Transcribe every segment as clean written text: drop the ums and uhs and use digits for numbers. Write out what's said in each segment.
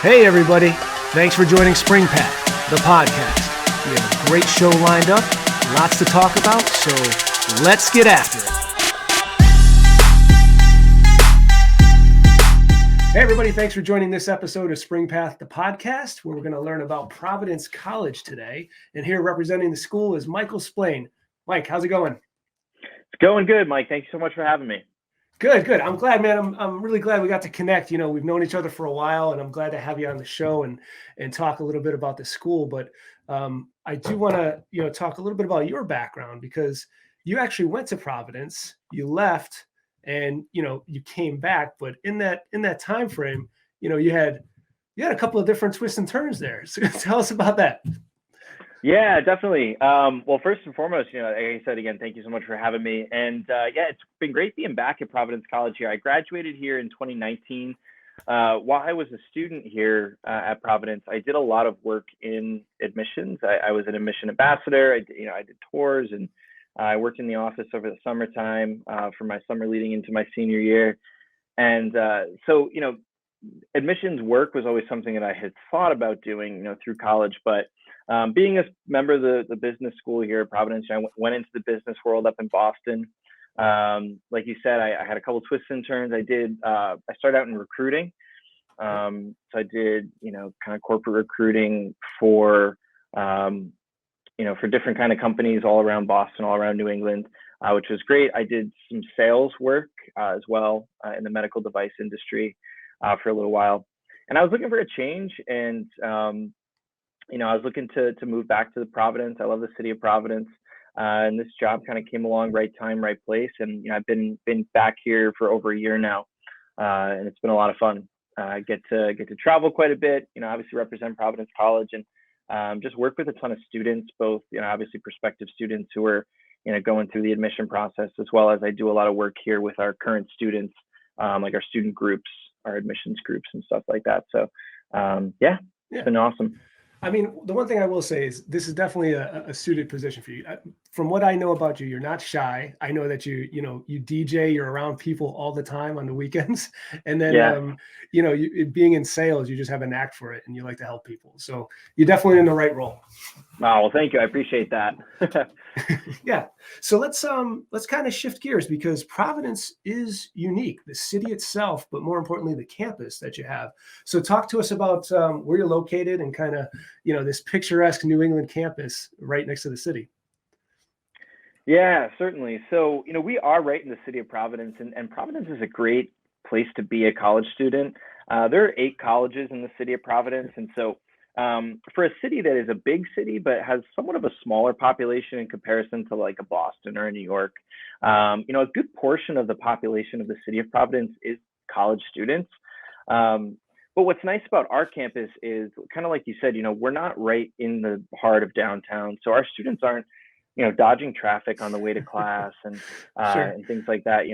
Hey everybody, thanks for joining SpringPath, the podcast. We have a great show lined up, lots to talk about, so let's get after it. Hey everybody, thanks for joining this episode of SpringPath, the podcast, where we're going to learn about Providence College today. And here representing the school is Michael Splain. Mike, how's it going? It's going good, Mike. Thank you so much for having me. Good. I'm glad, man. I'm really glad we got to connect. You know, we've known each other for a while, and I'm glad to have you on the show and talk a little bit about the school. But I do want to, talk a little bit about your background, because you actually went to Providence, you left, and you came back. But in that time frame, you had a couple of different twists and turns there. So tell us about that. Yeah, definitely. Well, first and foremost, like I said, again, thank you so much for having me. And it's been great being back at Providence College here. I graduated here in 2019. While I was a student here at Providence, I did a lot of work in admissions. I was an admission ambassador. I did tours, and I worked in the office over the summertime for my summer leading into my senior year. And so admissions work was always something that I had thought about doing, through college, but being a member of the business school here at Providence, I went into the business world up in Boston. Like you said, I had a couple twists and turns. I started out in recruiting. So I did, kind of corporate recruiting for different kind of companies all around Boston, all around New England, which was great. I did some sales work as well in the medical device industry for a little while. And I was looking for a change, and I was looking to move back to the Providence. I love the city of Providence, and this job kind of came along, right time, right place. And I've been back here for over a year now, and it's been a lot of fun. I get to travel quite a bit. Obviously represent Providence College, and just work with a ton of students, both obviously prospective students who are going through the admission process, as well as I do a lot of work here with our current students, like our student groups, our admissions groups, and stuff like that. So it's been awesome. I mean, the one thing I will say is this is definitely a suited position for you. From what I know about you, you're not shy. I know that you DJ, you're around people all the time on the weekends. And then, being in sales, you just have a knack for it and you like to help people. So you're definitely in the right role. Wow, well, thank you. I appreciate that. Yeah. So let's kind of shift gears, because Providence is unique, the city itself, but more importantly, the campus that you have. So talk to us about where you're located and kind of, this picturesque New England campus right next to the city. Yeah, certainly. So, we are right in the city of Providence, and Providence is a great place to be a college student. There are 8 colleges in the city of Providence. And so for a city that is a big city, but has somewhat of a smaller population in comparison to like a Boston or a New York, a good portion of the population of the city of Providence is college students. But what's nice about our campus is kind of like you said, we're not right in the heart of downtown. So our students aren't, dodging traffic on the way to class and Sure. and things like that.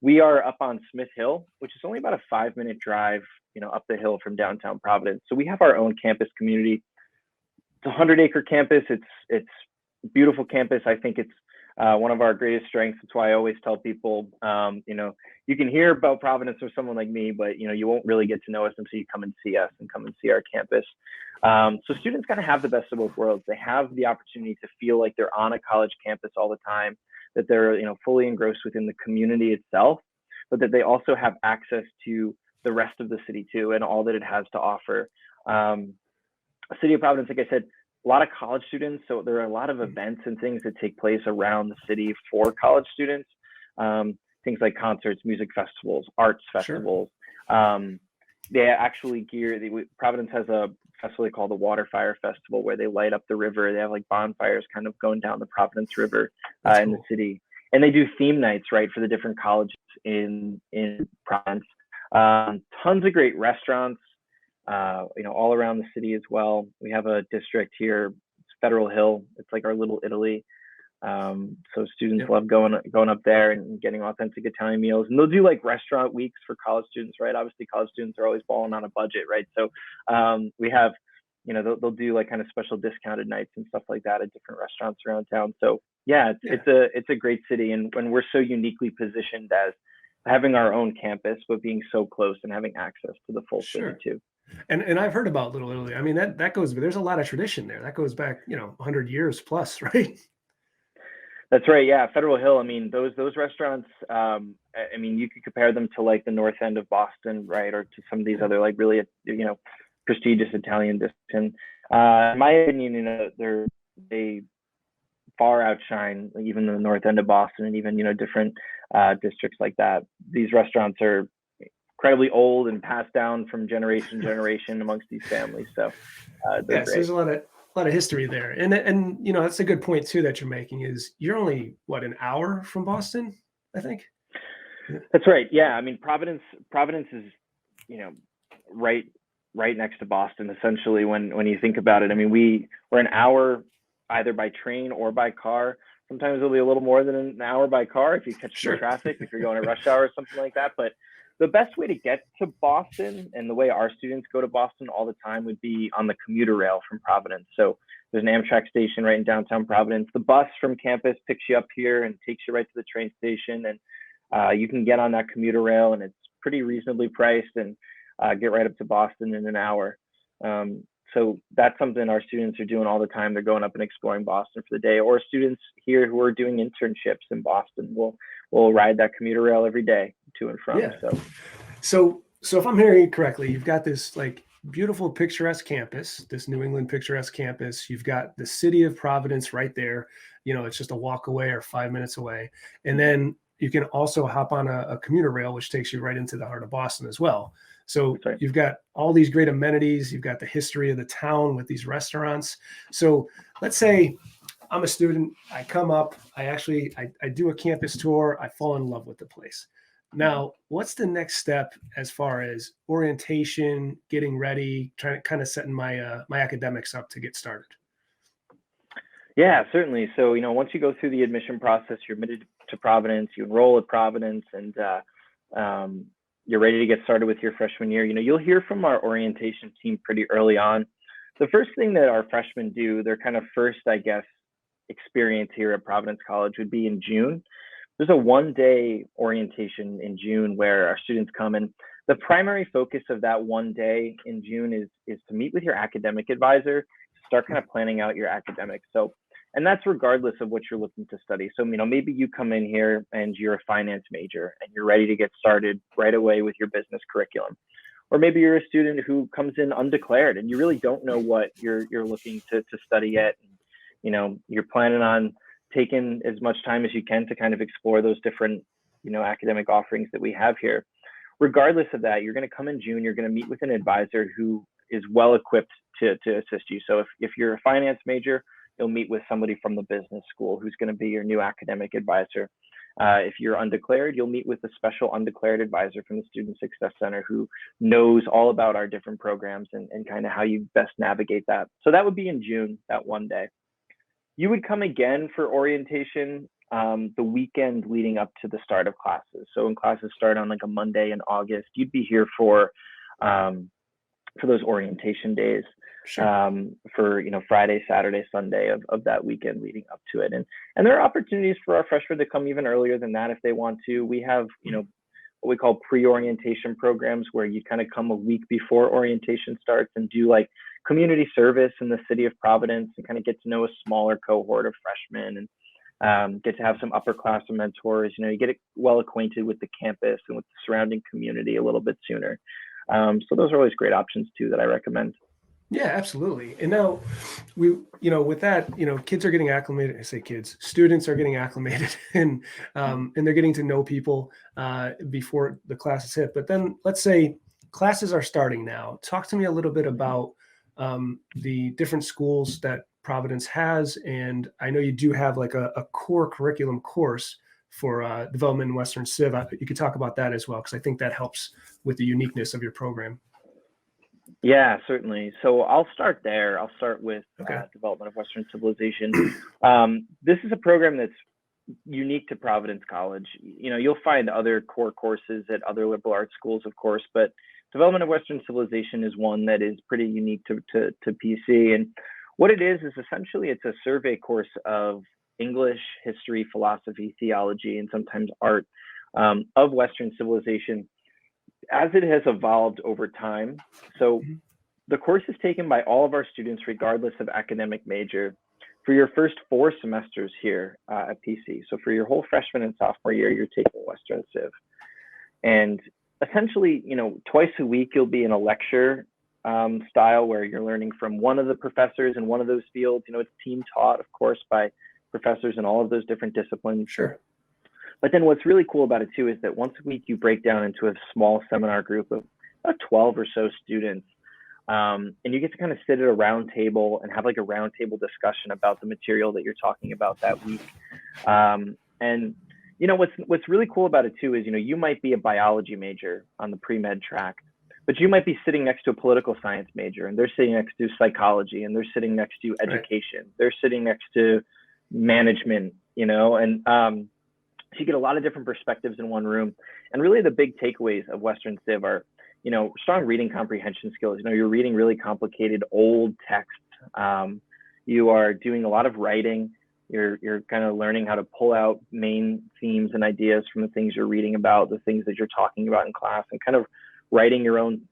We are up on Smith Hill, which is only about a 5-minute drive, up the hill from downtown Providence. So we have our own campus community. It's a 100-acre campus. It's a beautiful campus. I think it's one of our greatest strengths. That's why I always tell people, you can hear about Providence or someone like me, but you won't really get to know us until you come and see us and come and see our campus. So students kind of have the best of both worlds. They have the opportunity to feel like they're on a college campus all the time, that they're fully engrossed within the community itself, but that they also have access to the rest of the city too, and all that it has to offer. City of Providence, like I said, a lot of college students, so there are a lot of events and things that take place around the city for college students. Things like concerts, music festivals, arts festivals. Sure. They actually Providence has a festival they call the Water Fire Festival, where they light up the river. They have like bonfires kind of going down the Providence River in the city. And they do theme nights, right, for the different colleges in Providence. Tons of great restaurants, all around the city as well. We have a district here, it's Federal Hill. It's like our little Italy. So students love going up there and getting authentic Italian meals. And they'll do like restaurant weeks for college students, right? Obviously, college students are always balling on a budget, right? So we have, they'll do like kind of special discounted nights and stuff like that at different restaurants around town. So it's a great city, and when we're so uniquely positioned as having our own campus, but being so close and having access to the full city too. And I've heard about Little Italy. I mean, that goes, there's a lot of tradition there. That goes back, 100 years plus, right? That's right. Yeah, Federal Hill. I mean, those restaurants. I mean, you could compare them to like the North End of Boston, right, or to some of these other like really, prestigious Italian dishes. And in my opinion, they far outshine even the North End of Boston and even different districts like that. These restaurants are incredibly old and passed down from generation to generation amongst these families. So they're Yes, great. there's a lot of history there. And that's a good point too that you're making is you're only an hour from Boston, I think. That's right. Yeah, I mean Providence is right next to Boston essentially when you think about it. I mean we're an hour either by train or by car. Sometimes it'll be a little more than an hour by car if you catch some traffic, if you're going to rush hour or something like that. But the best way to get to Boston and the way our students go to Boston all the time would be on the commuter rail from Providence. So there's an Amtrak station right in downtown Providence. The bus from campus picks you up here and takes you right to the train station. And you can get on that commuter rail and it's pretty reasonably priced and get right up to Boston in an hour. So that's something our students are doing all the time. They're going up and exploring Boston for the day, or students here who are doing internships in Boston will ride that commuter rail every day to and from. Yeah. So if I'm hearing it correctly, you've got this like beautiful picturesque campus, this New England picturesque campus. You've got the city of Providence right there. It's just a walk away or 5 minutes away. And then you can also hop on a commuter rail, which takes you right into the heart of Boston as well. So you've got all these great amenities. You've got the history of the town with these restaurants. So let's say I'm a student. I come up. I do a campus tour. I fall in love with the place. Now, what's the next step as far as orientation, getting ready, trying to kind of setting my my academics up to get started? Yeah, certainly. So, once you go through the admission process, you're admitted to Providence, you enroll at Providence, and you're ready to get started with your freshman year. You'll hear from our orientation team pretty early on. The first thing that our freshmen do, their kind of first, I guess, experience here at Providence College would be in June. There's a one-day orientation in June where our students come, and the primary focus of that one day in June is to meet with your academic advisor, start kind of planning out your academics. So, and that's regardless of what you're looking to study. So, maybe you come in here and you're a finance major and you're ready to get started right away with your business curriculum. Or maybe you're a student who comes in undeclared and you really don't know what you're looking to study yet. You're planning on taking as much time as you can to kind of explore those different, academic offerings that we have here. Regardless of that, you're going to come in June, you're going to meet with an advisor who is well equipped to assist you. So if you're a finance major, you'll meet with somebody from the business school who's going to be your new academic advisor. If you're undeclared, you'll meet with a special undeclared advisor from the Student Success Center who knows all about our different programs and kind of how you best navigate that. So that would be in June, that one day. You would come again for orientation the weekend leading up to the start of classes. So when classes start on like a Monday in August, you'd be here for those orientation days. For Friday, Saturday, Sunday of that weekend leading up to it. And there are opportunities for our freshmen to come even earlier than that if they want to. We have, what we call pre-orientation programs where you kind of come a week before orientation starts and do like community service in the city of Providence and kind of get to know a smaller cohort of freshmen and get to have some upperclassmen mentors. You get well acquainted with the campus and with the surrounding community a little bit sooner. So those are always great options too that I recommend. Yeah, absolutely. And now with that, kids are getting acclimated. I say kids, students are getting acclimated and they're getting to know people before the classes hit. But then let's say classes are starting now. Talk to me a little bit about the different schools that Providence has. And I know you do have like a core curriculum course for development in Western Civ. You could talk about that as well, because I think that helps with the uniqueness of your program. Yeah, certainly. So I'll start there. I'll start with Development of Western Civilization. This is a program that's unique to Providence College. You'll find other core courses at other liberal arts schools, of course, but Development of Western Civilization is one that is pretty unique to PC. And what it is essentially it's a survey course of English, history, philosophy, theology, and sometimes art of Western civilization as it has evolved over time. So the course is taken by all of our students, regardless of academic major, for your first 4 semesters here at PC. So for your whole freshman and sophomore year, you're taking Western Civ. And essentially, twice a week, you'll be in a lecture style where you're learning from one of the professors in one of those fields. It's team taught, of course, by professors in all of those different disciplines. Sure. But then what's really cool about it too is that once a week you break down into a small seminar group of about 12 or so students, and you get to kind of sit at a round table and have like a round table discussion about the material that you're talking about that week. And what's really cool about it too is you might be a biology major on the pre-med track, but you might be sitting next to a political science major, and they're sitting next to psychology, and they're sitting next to education. Right. They're sitting next to management, and so you get a lot of different perspectives in one room. And really the big takeaways of Western Civ are, strong reading comprehension skills. You're reading really complicated old texts. You are doing a lot of writing. You're kind of learning how to pull out main themes and ideas from the things you're reading about, the things that you're talking about in class, and kind of writing your own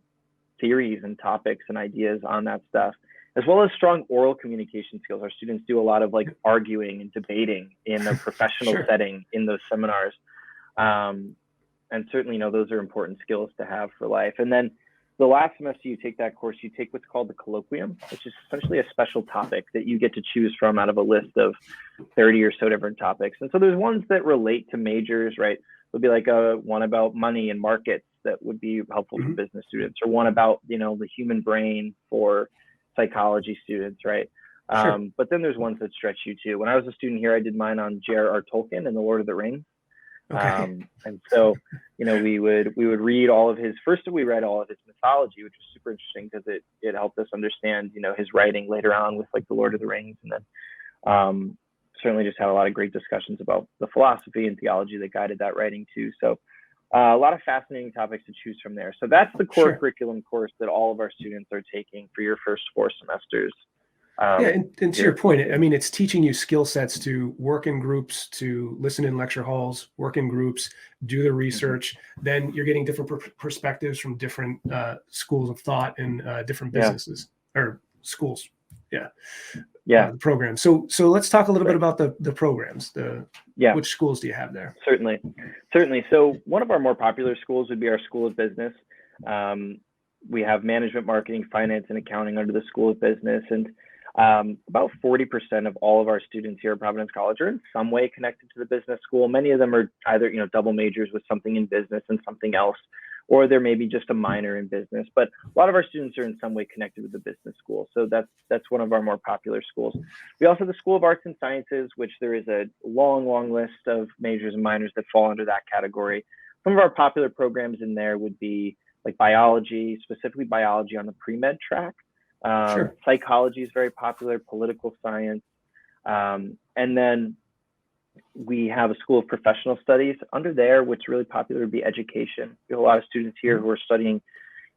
theories and topics and ideas on that stuff, as well as strong oral communication skills. Our students do a lot of like arguing and debating in a professional Sure. setting in those seminars. And certainly, those are important skills to have for life. And then the last semester you take that course, you take what's called the colloquium, which is essentially a special topic that you get to choose from out of a list of 30 or so different topics. And so there's ones that relate to majors, right? There'll be like one about money and markets that would be helpful for business students, or one about, the human brain for psychology students, right? Sure. But then there's ones that stretch you too. When I was a student here, I did mine on J.R.R. Tolkien and the Lord of the Rings. Okay. And so, we would read all of his, first we read all of his mythology, which was super interesting because it helped us understand, his writing later on with like the Lord of the Rings. And then certainly just had a lot of great discussions about the philosophy and theology that guided that writing too. So a lot of fascinating topics to choose from there. So that's the core Sure. curriculum course that all of our students are taking for your first 4 semesters. And to your point, it's teaching you skill sets to work in groups, to listen in lecture halls, work in groups, do the research. Then you're getting different perspectives from different schools of thought and different businesses or schools. Yeah. The program. So let's talk a little bit about the programs. Which schools do you have there? Certainly. So one of our more popular schools would be our School of Business. We have management, marketing, finance, and accounting under the School of Business. And about 40% of all of our students here at Providence College are in some way connected to the business school. Many of them are either, double majors with something in business and something else, or there may be just a minor in business. But a lot of our students are in some way connected with the business school. So that's one of our more popular schools. We also have the School of Arts and Sciences, which there is a long list of majors and minors that fall under that category. Some of our popular programs in there would be like biology, specifically biology on the pre-med track. Sure. Psychology is very popular, political science. And then we have a School of Professional Studies. Under there, what's really popular would be education. We have a lot of students here who are studying,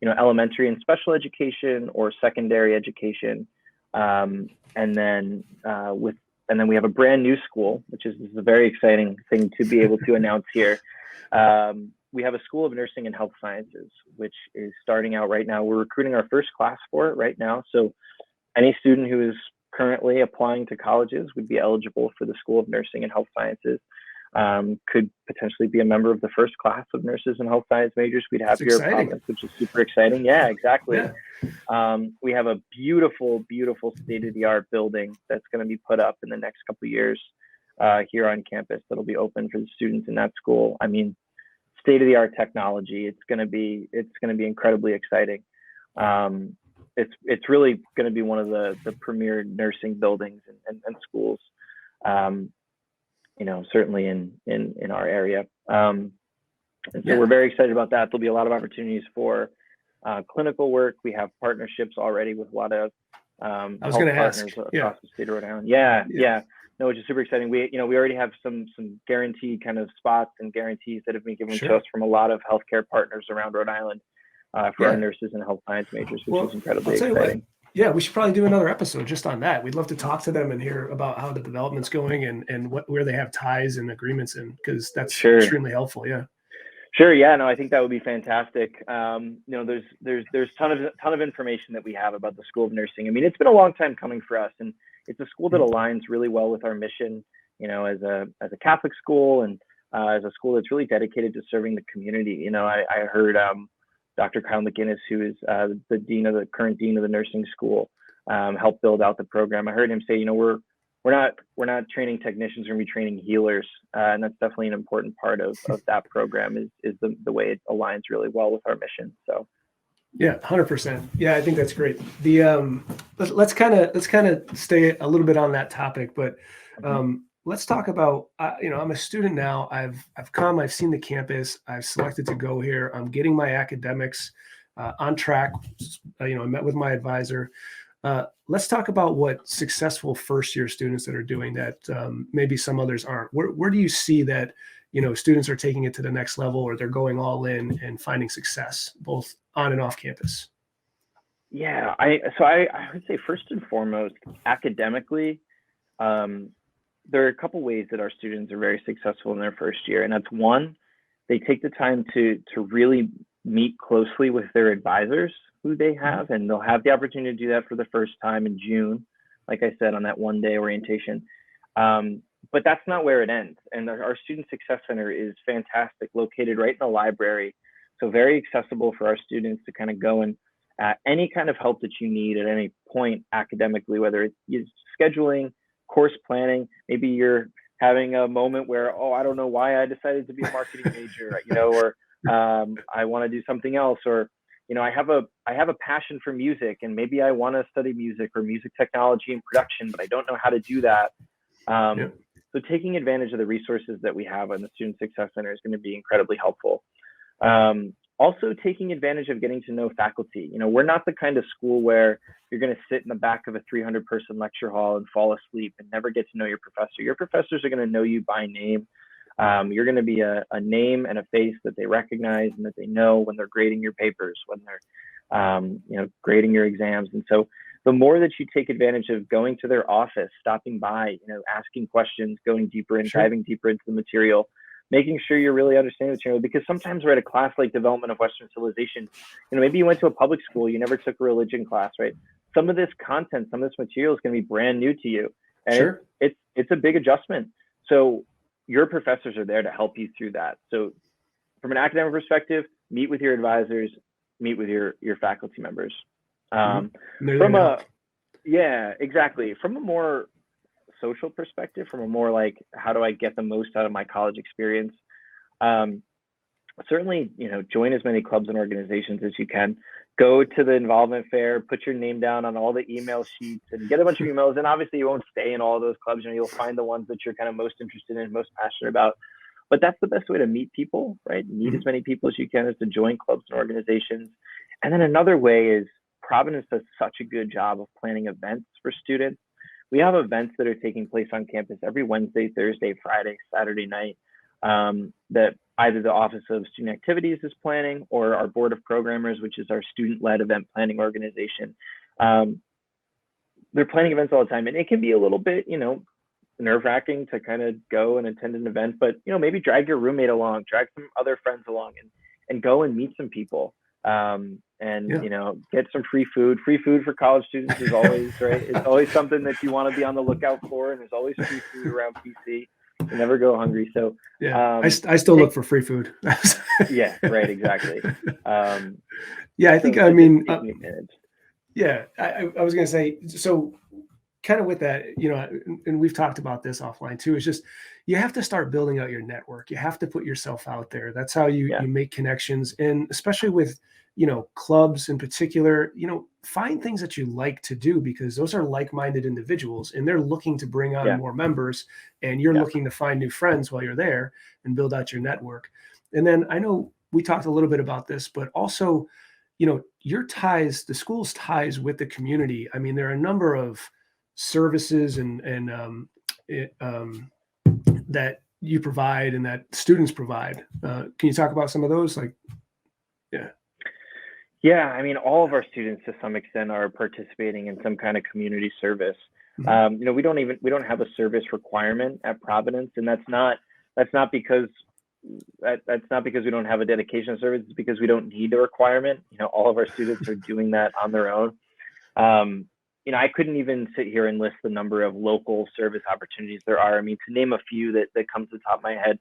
elementary and special education or secondary education. And then we have a brand new school, which is a very exciting thing to be able to announce here. We have a School of Nursing and Health Sciences, which is starting out right now. We're recruiting our first class for it right now. So any student who is currently applying to colleges would be eligible for the School of Nursing and Health Sciences. Could potentially be a member of the first class of nurses and health science majors we'd have here at Providence, which is super exciting. Yeah, exactly. Yeah. We have a beautiful state-of-the-art building that's going to be put up in the next couple of years here on campus that'll be open for the students in that school. State-of-the-art technology. It's going to be incredibly exciting. It's really going to be one of the premier nursing buildings and schools, certainly in our area. And so we're very excited about that. There'll be a lot of opportunities for clinical work. We have partnerships already with a lot of health partners across the state of Rhode Island. Yeah. No, which is super exciting. We already have some guaranteed kind of spots and guarantees that have been given to us from a lot of healthcare partners around Rhode Island for our nurses and health science majors, which is incredibly exciting. We should probably do another episode just on that. We'd love to talk to them and hear about how the development's going and where they have ties and agreements in, because that's extremely helpful. Yeah. Sure. Yeah. No, I think that would be fantastic. There's ton of information that we have about the School of Nursing. I mean, it's been a long time coming for us, and it's a school that aligns really well with our mission. As a Catholic school, and as a school that's really dedicated to serving the community. I heard Dr. Kyle McGinnis, who is the current dean of the nursing school, help build out the program. I heard him say, we're not training technicians, we're going to be training healers, and that's definitely an important part of that program is the way it aligns really well with our mission. So yeah, 100%. Yeah, I think that's great. The let's kind of stay a little bit on that topic, but let's talk about I'm a student now. I've seen the campus, I've selected to go here. I'm getting my academics on track. I met with my advisor. Let's talk about what successful first year students that are doing that maybe some others aren't. Where do you see that students are taking it to the next level, or they're going all in and finding success both on and off campus? Yeah, I would say first and foremost, academically, there are a couple ways that our students are very successful in their first year, and that's one, they take the time to really meet closely with their advisors who they have, and they'll have the opportunity to do that for the first time in June, like I said, on that one-day orientation. But that's not where it ends. And our Student Success Center is fantastic, located right in the library. So very accessible for our students to kind of go and any kind of help that you need at any point academically, whether it's scheduling, course planning, maybe you're having a moment where, I don't know why I decided to be a marketing major, or I want to do something else, or I have a passion for music, and maybe I want to study music or music technology and production, but I don't know how to do that. So taking advantage of the resources that we have on the Student Success Center is going to be incredibly helpful. Also taking advantage of getting to know faculty. We're not the kind of school where you're going to sit in the back of a 300-person lecture hall and fall asleep and never get to know your professor. Your professors are going to know you by name. You're going to be a name and a face that they recognize and that they know when they're grading your papers, when they're grading your exams. And so the more that you take advantage of going to their office, stopping by, asking questions, going deeper and diving deeper into the material, making sure you're really understanding the material, because sometimes we're at a class like Development of Western Civilization. Maybe you went to a public school, you never took a religion class, right? Some of this content, some of this material is going to be brand new to you. And it's a big adjustment. So your professors are there to help you through that. So from an academic perspective, meet with your advisors, meet with your faculty members. Exactly. From a more social perspective, from a more like, how do I get the most out of my college experience? Certainly, join as many clubs and organizations as you can. Go to the involvement fair, put your name down on all the email sheets and get a bunch of emails. And obviously you won't stay in all of those clubs. You'll find the ones that you're kind of most interested in, most passionate about. But that's the best way to meet people, right? Meet as many people as you can, is to join clubs and organizations. And then another way is Providence does such a good job of planning events for students. We have events that are taking place on campus every Wednesday, Thursday, Friday, Saturday night, that either the Office of Student Activities is planning, or our Board of Programmers, which is our student-led event planning organization. They're planning events all the time, and it can be a little bit, nerve-wracking to kind of go and attend an event, but maybe drag your roommate along, drag some other friends along, and go and meet some people. Get some free food. Free food for college students is always right. It's always something that you want to be on the lookout for, and there's always free food around PC. You never go hungry. So I still look for free food. Yeah, right, exactly. I think I was going to say, so kind of with that, and we've talked about this offline too, is just, you have to start building out your network. You have to put yourself out there. That's how you make connections. And especially with, clubs in particular, find things that you like to do, because those are like-minded individuals and they're looking to bring on more members, and you're looking to find new friends while you're there and build out your network. And then I know we talked a little bit about this, but also, your ties, the school's ties with the community. I mean, there are a number of services that you provide and that students provide. Can you talk about some of those? I mean, all of our students to some extent are participating in some kind of community service. We don't have a service requirement at Providence, and that's not because that's not because we don't have a dedication service. It's because we don't need the requirement. All of our students are doing that on their own. I couldn't even sit here and list the number of local service opportunities there are. I mean, to name a few that comes to the top of my head,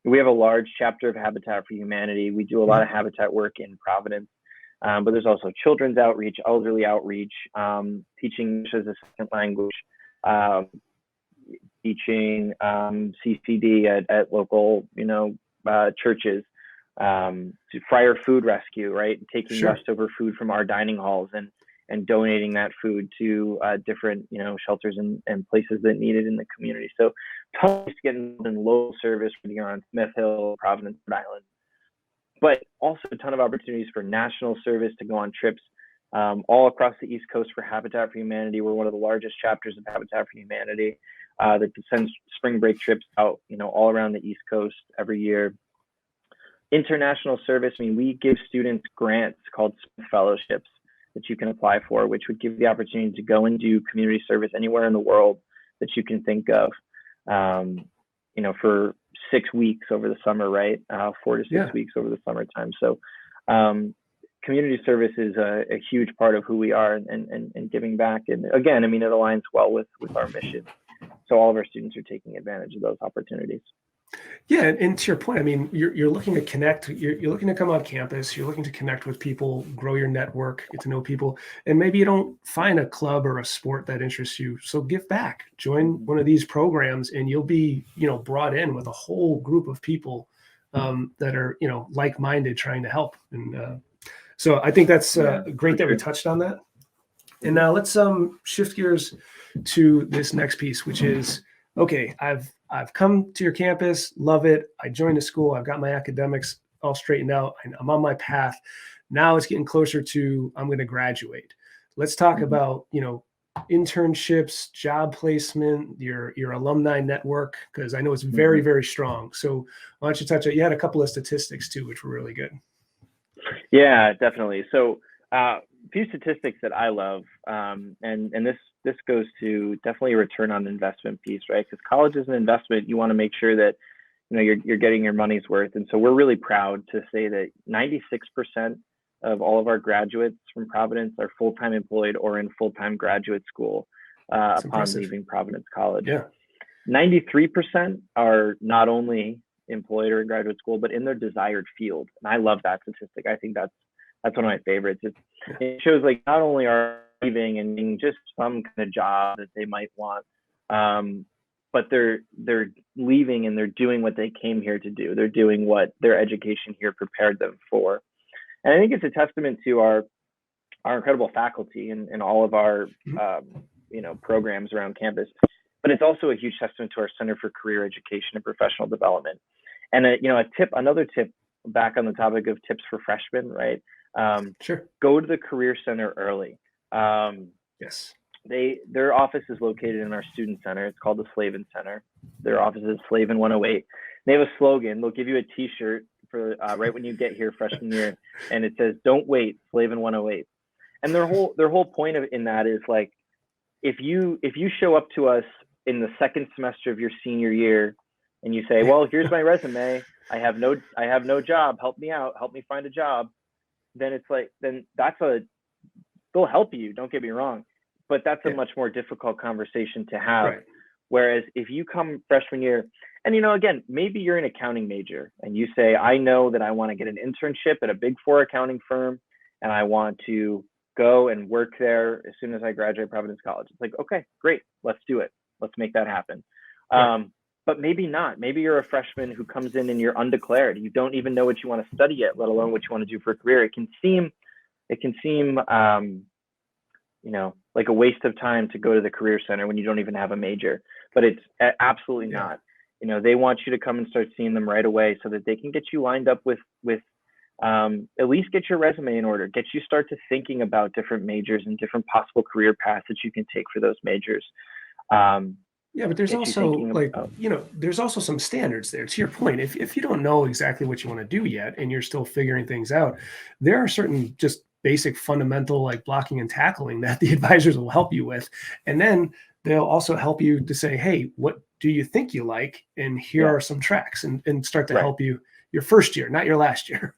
we have a large chapter of Habitat for Humanity. We do a lot of habitat work in Providence, but there's also children's outreach, elderly outreach, teaching English as a second language, teaching CCD at local, churches, to Friar Food Rescue, right? Taking leftover food from our dining halls and donating that food to different, shelters and places that need it in the community. So tons to get involved in local service here on Smith Hill, Providence, Rhode Island, but also a ton of opportunities for national service to go on trips all across the East Coast for Habitat for Humanity. We're one of the largest chapters of Habitat for Humanity that sends spring break trips out, all around the East Coast every year. International service, we give students grants called fellowships that you can apply for, which would give you the opportunity to go and do community service anywhere in the world that you can think of, for 6 weeks over the summer, right? 4 to 6 weeks over the summertime. So community service is a huge part of who we are and giving back. And again, it aligns well with our mission. So all of our students are taking advantage of those opportunities. Yeah, and to your point, you're looking to connect. You're looking to come on campus. You're looking to connect with people, grow your network, get to know people, and maybe you don't find a club or a sport that interests you. So give back. Join one of these programs, and you'll be, brought in with a whole group of people that are, like-minded, trying to help. And so I think that's great that we touched on that. And now let's shift gears to this next piece, which is, okay, I've come to your campus, love it. I joined the school. I've got my academics all straightened out. I'm on my path. Now it's getting closer to I'm going to graduate. Let's talk about, internships, job placement, your alumni network, because I know it's very, very strong. So why don't you touch it? You had a couple of statistics too, which were really good. Yeah, definitely. So a few statistics that I love, and this goes to definitely a return on investment piece, right? Because college is an investment. You want to make sure that you're getting your money's worth. And so we're really proud to say that 96% of all of our graduates from Providence are full-time employed or in full-time graduate school upon leaving Providence College. Yeah. 93% are not only employed or in graduate school, but in their desired field. And I love that statistic. I think that's one of my favorites. It shows like not only are leaving and being just some kind of job that they might want, but they're leaving and they're doing what they came here to do. They're doing what their education here prepared them for. And I think it's a testament to our incredible faculty and all of our programs around campus. But it's also a huge testament to our Center for Career Education and Professional Development. And another tip back on the topic of tips for freshmen, right? Go to the Career Center early. Yes. Their office is located in our student center. It's called the Slavin Center. Their office is Slavin 108. They have a slogan. They'll give you a T-shirt for right when you get here freshman year, and it says "Don't wait, Slavin 108." And their whole point in that is like, if you show up to us in the second semester of your senior year, and you say, "Well, here's my resume. I have no job. Help me out. Help me find a job." Then they'll help you. Don't get me wrong, but that's a much more difficult conversation to have. Right. Whereas if you come freshman year, and again, maybe you're an accounting major and you say, I know that I want to get an internship at a Big Four accounting firm, and I want to go and work there as soon as I graduate Providence College. It's like, okay, great, let's do it. Let's make that happen. Right. But maybe not. Maybe you're a freshman who comes in and you're undeclared. You don't even know what you want to study yet, let alone what you want to do for a career. It can seem like a waste of time to go to the Career Center when you don't even have a major, but it's absolutely not. They want you to come and start seeing them right away so that they can get you lined up with at least get your resume in order, get you start to thinking about different majors and different possible career paths that you can take for those majors. But there's also there's also some standards there. To your point, if you don't know exactly what you want to do yet and you're still figuring things out, there are certain just basic fundamental like blocking and tackling that the advisors will help you with. And then they'll also help you to say, hey, what do you think you like? And here are some tracks, and start to Right. help you your first year, not your last year.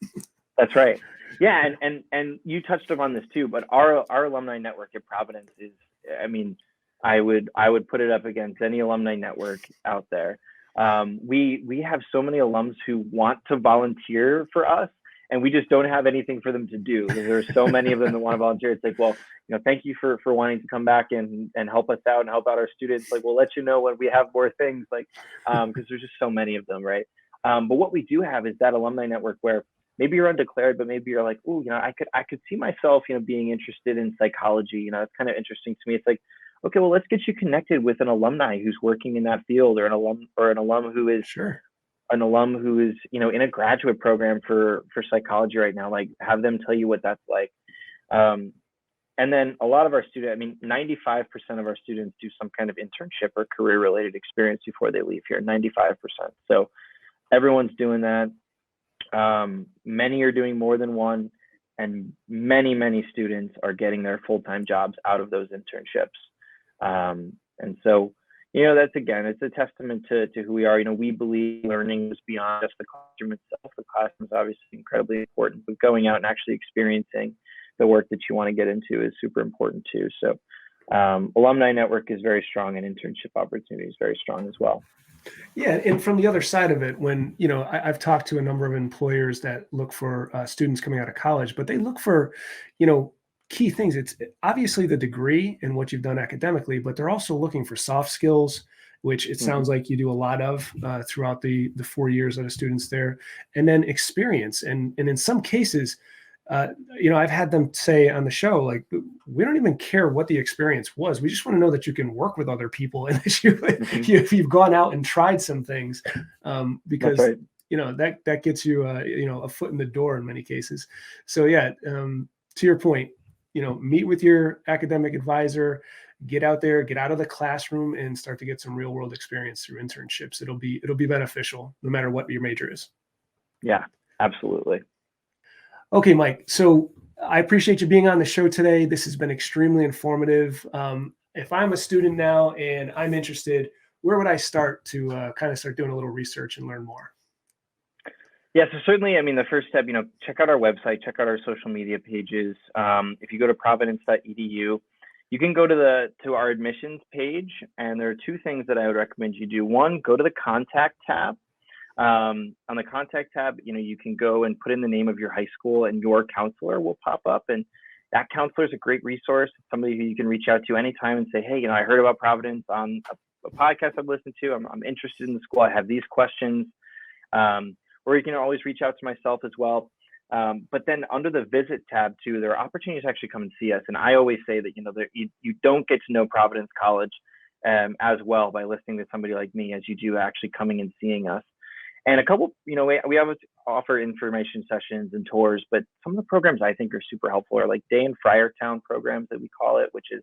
That's right. Yeah, and you touched upon this too, but our alumni network at Providence is, I mean, I would put it up against any alumni network out there. We have so many alums who want to volunteer for us, and we just don't have anything for them to do. There's so many of them that want to volunteer. It's like, well, thank you for wanting to come back and help us out and help out our students. Like, we'll let you know when we have more things, like, because there's just so many of them, right? But what we do have is that alumni network where maybe you're undeclared, but maybe you're like, oh, I could see myself, being interested in psychology. It's kind of interesting to me. It's like, okay, well, let's get you connected with an alumni who's working in that field, or an alum who is an alum who is, in a graduate program for psychology right now. Like, have them tell you what that's like. And then a lot of our students, 95% of our students do some kind of internship or career-related experience before they leave here, 95%. So everyone's doing that. Many are doing more than one, and many students are getting their full-time jobs out of those internships. And so, it's a testament to who we are. We believe learning is beyond just the classroom itself. The classroom is obviously incredibly important, but going out and actually experiencing the work that you want to get into is super important too. So, alumni network is very strong, and internship opportunity is very strong as well. Yeah, and from the other side of it, when I've talked to a number of employers that look for students coming out of college, but they look for key things. It's obviously the degree and what you've done academically, but they're also looking for soft skills, which it sounds like you do a lot of throughout the 4 years that a student's there, and then experience. And in some cases, I've had them say on the show, like, we don't even care what the experience was. We just want to know that you can work with other people, and that you've gone out and tried some things, because that gets you a foot in the door in many cases. So to your point, meet with your academic advisor, get out there, get out of the classroom, and start to get some real world experience through internships. It'll be beneficial no matter what your major is. Yeah, absolutely. Okay, Mike. So I appreciate you being on the show today. This has been extremely informative. If I'm a student now and I'm interested, where would I start to kind of start doing a little research and learn more? Yeah, so certainly, the first step, check out our website, check out our social media pages. If you go to providence.edu, you can go to our admissions page, and there are two things that I would recommend you do. One, go to the contact tab. On the contact tab, you can go and put in the name of your high school, and your counselor will pop up. And that counselor is a great resource, somebody who you can reach out to anytime and say, hey, I heard about Providence on a podcast I've listened to. I'm interested in the school. I have these questions. Or you can always reach out to myself as well. But then under the visit tab too, there are opportunities to actually come and see us. And I always say that, you don't get to know Providence College as well by listening to somebody like me as you do actually coming and seeing us. And a couple, we always offer information sessions and tours, but some of the programs I think are super helpful are like day in Friartown programs that we call it, which is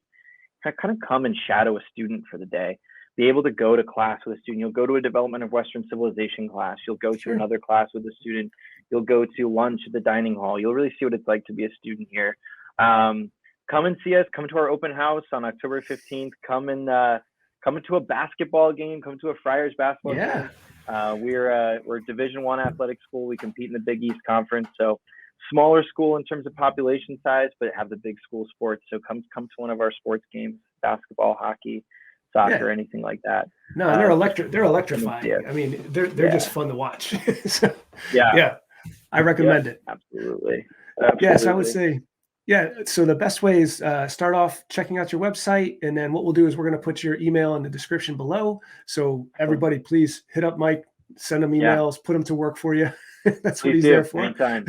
kind of come and shadow a student for the day. Be able to go to class with a student. You'll go to a development of Western civilization class. You'll go to another class with a student. You'll go to lunch at the dining hall. You'll really see what it's like to be a student here. Come and see us. Come to our open house on October 15th. Come to a basketball game. Come to a Friars basketball game. We're a Division I athletic school. We compete in the Big East Conference. So smaller school in terms of population size, but have the big school sports. So come to one of our sports games, basketball, hockey, soccer, anything like that. No, and they're electrifying. They're just fun to watch. So, I recommend it. Absolutely. Yes, I would say, so the best way is start off checking out your website, and then what we'll do is we're going to put your email in the description below. So everybody, please hit up Mike, send him emails, put them to work for you. That's what he's there for. Anytime.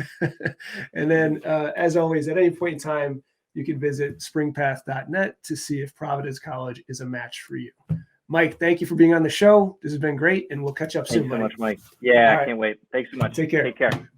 And then, as always, at any point in time, you can visit springpath.net to see if Providence College is a match for you. Mike, thank you for being on the show. This has been great, and we'll catch up soon. Thanks so much, Mike. Yeah, I can't wait. Thanks so much. Take care. Take care.